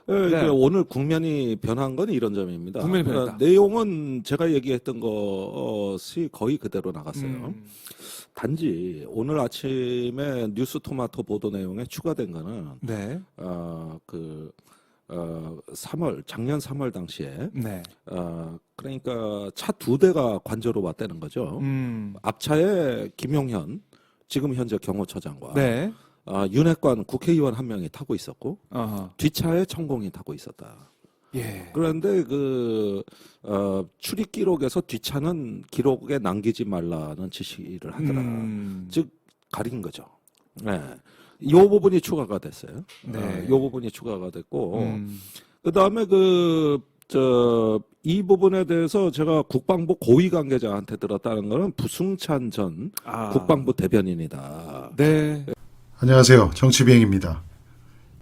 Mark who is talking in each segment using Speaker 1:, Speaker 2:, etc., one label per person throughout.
Speaker 1: 그러니까 오늘 국면이 변한 건 이런 점입니다.
Speaker 2: 국면이
Speaker 1: 그러니까
Speaker 2: 변했다.
Speaker 1: 내용은 제가 얘기했던 것이 거의 그대로 나갔어요. 단지 오늘 아침에 뉴스 토마토 보도 내용에 추가된 거는
Speaker 2: 네.
Speaker 1: 3월 작년 3월 당시에
Speaker 2: 네.
Speaker 1: 그러니까 차 2대가 관저로 왔다는 거죠. 앞차에 김용현 지금 현재 경호처장과
Speaker 2: 네.
Speaker 1: 윤핵관 국회의원 한 명이 타고 있었고
Speaker 2: 어허.
Speaker 1: 뒤차에 천공이 타고 있었다.
Speaker 2: 예.
Speaker 1: 그런데 출입 기록에서 뒷차는 기록에 남기지 말라는 지시를 하더라. 즉 가린 거죠. 네. 이 부분이 추가가 됐어요.
Speaker 2: 네.
Speaker 1: 이 부분이 추가가 됐고 그다음에 이 부분에 대해서 제가 국방부 고위 관계자한테 들었다는 거는 부승찬 전 국방부 대변인이다.
Speaker 2: 네.
Speaker 3: 안녕하세요. 정치비행입니다.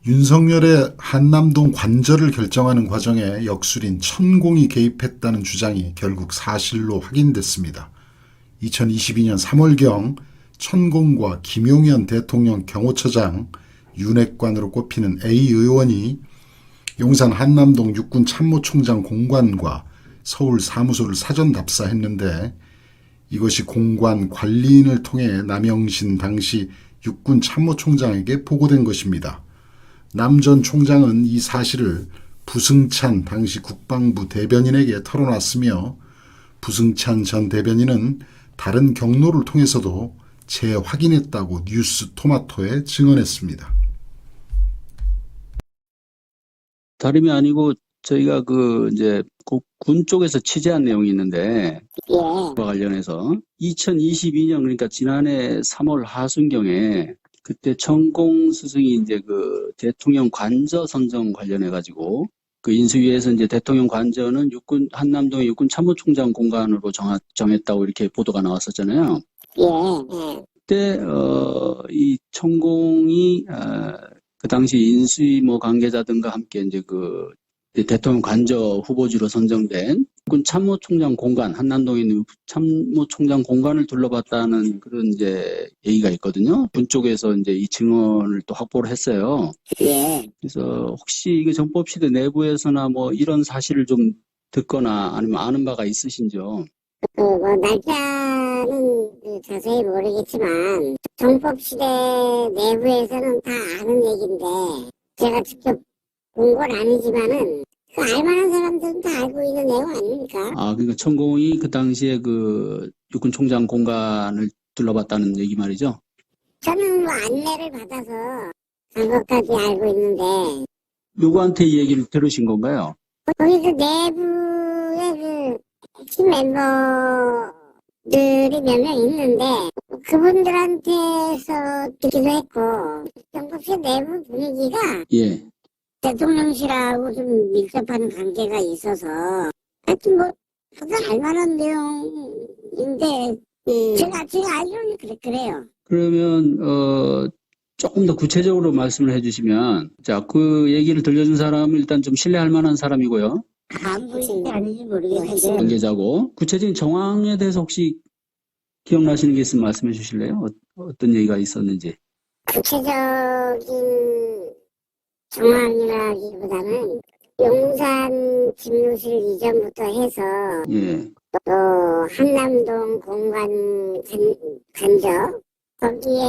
Speaker 3: 윤석열의 한남동 관저를 결정하는 과정에 역술인 천공이 개입했다는 주장이 결국 사실로 확인됐습니다. 2022년 3월경 천공과 김용현 대통령 경호처장 윤핵관으로 꼽히는 A 의원이 용산 한남동 육군 참모총장 공관과 서울 사무소를 사전 답사했는데 이것이 공관 관리인을 통해 남영신 당시 육군 참모총장에게 보고된 것입니다. 남 전 총장은 이 사실을 부승찬 당시 국방부 대변인에게 털어놨으며 부승찬 전 대변인은 다른 경로를 통해서도 재확인했다고 뉴스 토마토에 증언했습니다.
Speaker 4: 다름이 아니고 저희가 이제 군 쪽에서 취재한 내용이 있는데 그와 관련해서 2022년 그러니까 지난해 3월 하순경에 그때 천공 스승이 이제 대통령 관저 선정 관련해 가지고 인수위에서 이제 대통령 관저는 한남동의 육군 참모총장 공간으로 정했다고 이렇게 보도가 나왔었잖아요. 그때 이 천공이 그 당시 인수위 관계자 등과 함께 이제 대통령 관저 후보지로 선정된 육군 참모총장 공간, 한남동에 있는 참모총장 공간을 둘러봤다는 그런 이제 얘기가 있거든요. 군 쪽에서 이제 이 증언을 또 확보를 했어요. 그래서 혹시 이게 정법시대 내부에서나 이런 사실을 좀 듣거나 아니면 아는 바가 있으신지요?
Speaker 5: 날짜는 자세히 모르겠지만 정법시대 내부에서는 다 아는 얘기인데 제가 직접 본 건 아니지만은 알만한 사람들은 다 알고 있는 내용 아닙니까?
Speaker 4: 그러니까 천공이 그 당시에 육군 총장 공간을 둘러봤다는 얘기 말이죠?
Speaker 5: 저는 안내를 받아서 간 것까지 알고 있는데
Speaker 4: 누구한테 이 얘기를 들으신 건가요?
Speaker 5: 거기 내부에 팀 멤버들이 몇 명 있는데 그분들한테서 듣기도 했고 정법시 내부 분위기가
Speaker 4: 예.
Speaker 5: 대통령실하고 좀 밀접한 관계가 있어서 하여튼 다들 알만한 내용인데 제가 알기로는 그래요.
Speaker 4: 그러면 조금 더 구체적으로 말씀을 해주시면 그 얘기를 들려준 사람은 일단 좀 신뢰할 만한 사람이고요.
Speaker 5: 아무리 아닌지 모르겠는데
Speaker 4: 관계자고 구체적인 정황에 대해서 혹시 기억나시는 게 있으면 말씀해 주실래요? 어떤 얘기가 있었는지.
Speaker 5: 구체적인 정황이라기보다는 용산 집무실 이전부터 해서
Speaker 4: 예.
Speaker 5: 또 한남동 공관 간접 거기에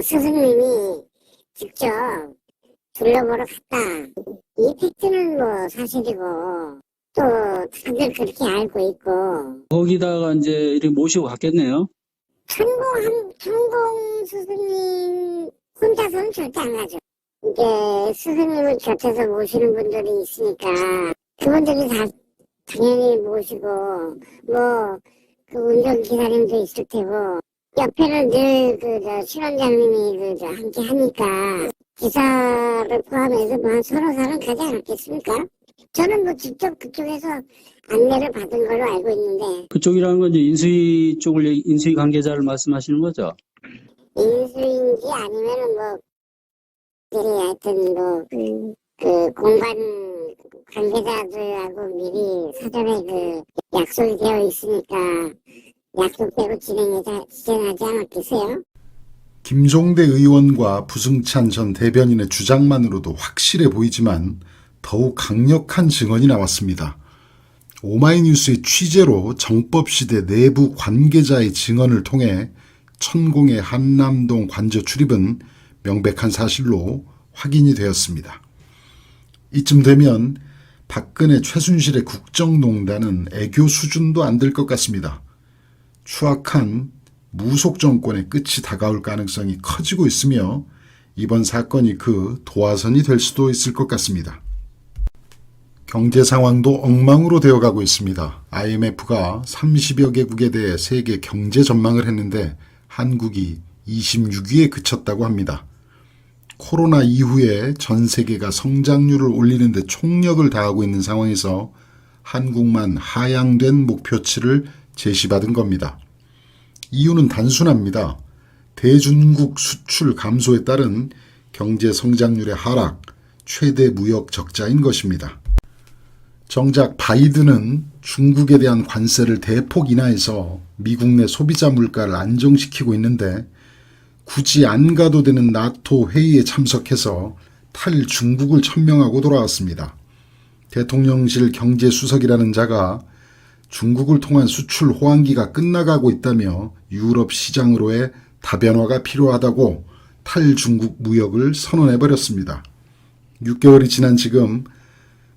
Speaker 5: 스승님이 직접 둘러보러 갔다. 이 팩트는 사실이고 또 다들 그렇게 알고 있고
Speaker 4: 거기다가 이제 이렇게 모시고 갔겠네요.
Speaker 5: 천공 스승님 혼자서는 절대 안 가죠. 이게 스승님을 곁에서 모시는 분들이 있으니까 그분들이 다 당연히 모시고 운전기사님도 있을 테고 옆에는 늘 신원장님이 함께 하니까 기사를 포함해서 한 서너 사람 가지 않았겠습니까? 저는 직접 그쪽에서 안내를 받은 걸로 알고 있는데
Speaker 4: 그쪽이라는 건 이제 인수위 관계자를 말씀하시는 거죠?
Speaker 5: 인수인지 아니면은 하여튼 공간 관계자들하고 미리 사전에 약속이 되어 있으니까 약속대로 진행하지 않았겠어요?
Speaker 3: 김종대 의원과 부승찬 전 대변인의 주장만으로도 확실해 보이지만 더욱 강력한 증언이 나왔습니다. 오마이뉴스의 취재로 정법시대 내부 관계자의 증언을 통해 천공의 한남동 관저 출입은 명백한 사실로 확인이 되었습니다. 이쯤 되면 박근혜 최순실의 국정농단은 애교 수준도 안 될 것 같습니다. 추악한 무속 정권의 끝이 다가올 가능성이 커지고 있으며 이번 사건이 그 도화선이 될 수도 있을 것 같습니다. 경제 상황도 엉망으로 되어가고 있습니다. IMF가 30여 개국에 대해 세계 경제 전망을 했는데 한국이 26위에 그쳤다고 합니다. 코로나 이후에 전 세계가 성장률을 올리는 데 총력을 다하고 있는 상황에서 한국만 하향된 목표치를 제시받은 겁니다. 이유는 단순합니다. 대중국 수출 감소에 따른 경제 성장률의 하락, 최대 무역 적자인 것입니다. 정작 바이든은 중국에 대한 관세를 대폭 인하해서 미국 내 소비자 물가를 안정시키고 있는데 굳이 안 가도 되는 나토 회의에 참석해서 탈중국을 천명하고 돌아왔습니다. 대통령실 경제수석이라는 자가 중국을 통한 수출 호황기가 끝나가고 있다며 유럽 시장으로의 다변화가 필요하다고 탈중국 무역을 선언해버렸습니다. 6개월이 지난 지금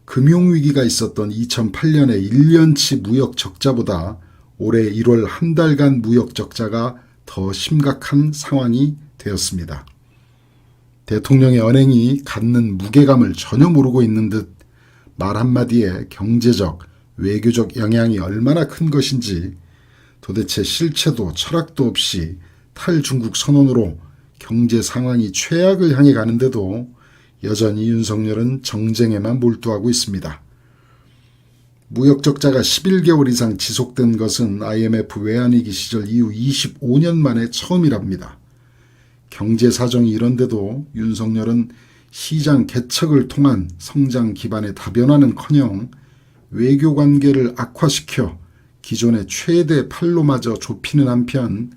Speaker 3: 금융위기가 있었던 2008년의 1년치 무역 적자보다 올해 1월 한 달간 무역 적자가 더 심각한 상황이 되었습니다. 대통령의 언행이 갖는 무게감을 전혀 모르고 있는 듯 말 한마디에 경제적, 외교적 영향이 얼마나 큰 것인지 도대체 실체도 철학도 없이 탈중국 선언으로 경제 상황이 최악을 향해 가는데도 여전히 윤석열은 정쟁에만 몰두하고 있습니다. 무역 적자가 11개월 이상 지속된 것은 IMF 외환위기 시절 이후 25년 만에 처음이랍니다. 경제 사정이 이런데도 윤석열은 시장 개척을 통한 성장 기반의 다변화는커녕 외교 관계를 악화시켜 기존의 최대 팔로마저 좁히는 한편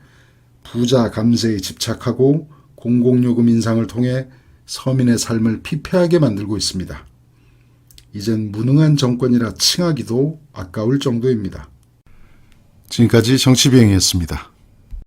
Speaker 3: 부자 감세에 집착하고 공공요금 인상을 통해 서민의 삶을 피폐하게 만들고 있습니다. 이젠 무능한 정권이라 칭하기도 아까울 정도입니다. 지금까지 정치비행이었습니다.